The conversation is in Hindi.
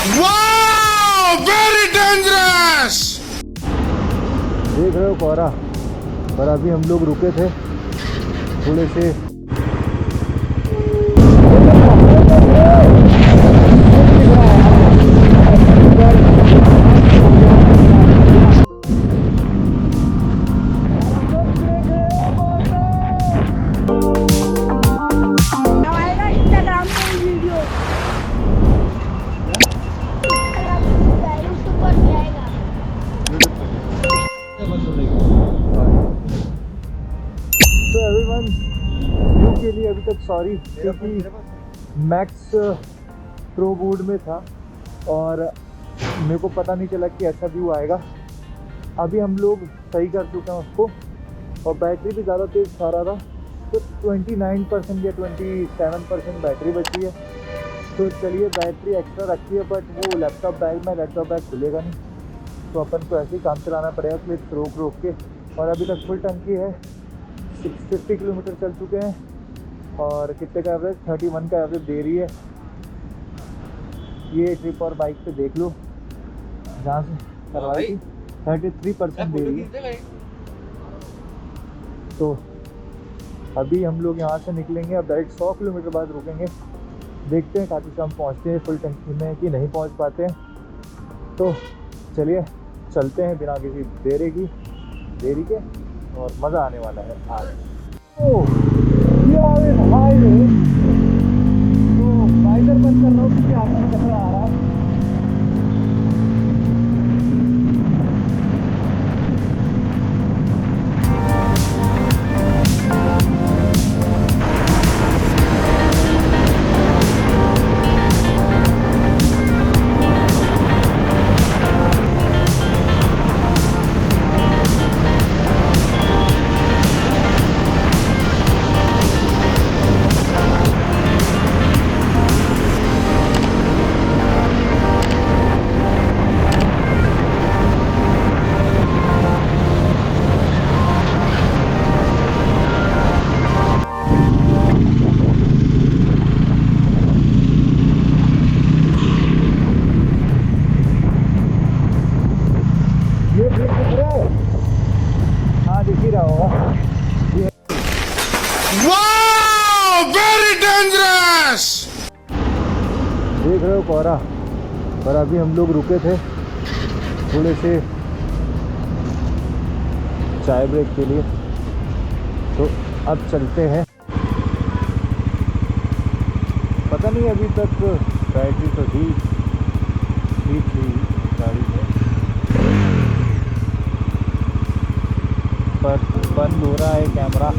Wow very dangerous. देख रहे हो कोहरा, पर अभी हम लोग रुके थे थोड़े से के लिए अभी तक सॉरी, क्योंकि मैक्स प्रो मोड में था और मेरे को पता नहीं चला कि ऐसा व्यू आएगा। अभी हम लोग सही कर चुके हैं उसको और बैटरी भी ज़्यादा तेज़ खा रहा था, तो 29% या 27% बैटरी बची है। तो चलिए बैटरी एक्स्ट्रा रखी है, बट वो लैपटॉप बैग खुलेगा नहीं, तो अपन को ऐसे ही काम चलाना पड़ेगा क्लिप रोक के। और अभी तक फुल टंकी है, 650 किलोमीटर चल चुके हैं और कितने का एवरेज 31 का एवरेज दे रही है। ये ट्रिप और बाइक पे देख लो, जहाँ से करवाई थी 33% दे रही है। तो अभी हम लोग यहाँ से निकलेंगे, अब डायरेक्ट 100 किलोमीटर बाद रुकेंगे, देखते हैं खाटू श्याम पहुँचते हैं फुल टंकी में कि नहीं पहुँच पाते हैं। तो चलिए चलते हैं बिना किसी देरी के, और मज़ा आने वाला है आज। हाईवे तो वाइजर बंद कर रहा हूँ क्योंकि आगे में कचरा आ रहा है। हाँ दिख ही रहा होगा। Wow very dangerous. देख रहे हो कोहरा, पर अभी हम लोग रुके थे थोड़े से चाय ब्रेक के लिए, तो अब चलते हैं। पता नहीं अभी तक बैटरी तो ठीक थी गाड़ी में, पर बंद हो रहा है कैमरा।